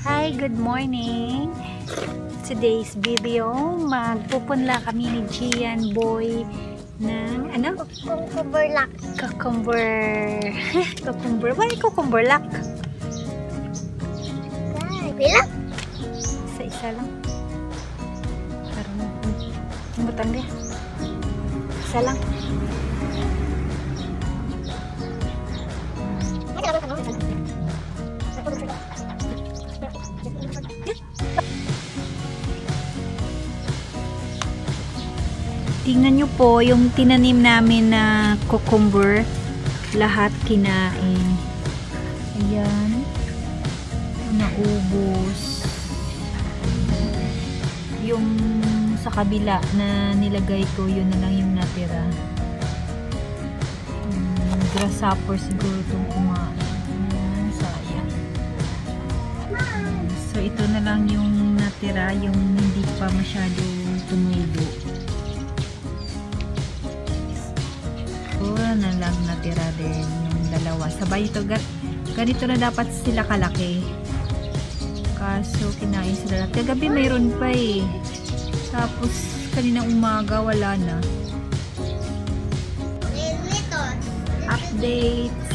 Hi, good morning. Today's video, magpupunla kami ni Gian Boy ng ano? Cucumber lock. Cucumber. Cucumber. Why cucumber lock? Bilang? Isa lang. Parang butang dia. Isa lang. Tingnan nyo po yung tinanim namin na cucumber, lahat kinain. Ayan, naubos. Yung sa kabila na nilagay ko, yun na lang yung natira. Grasshopper siguro itong kumain. Ayan, sayang. So ito na lang yung natira, yung hindi pa masyado tumubo. Na lang natira din yung dalawa. Sabay ito, ganito na dapat sila kalaki. Kaso kinain sila lahat. Kagabi mayroon pa eh. Tapos kaninang umaga wala na. Updates.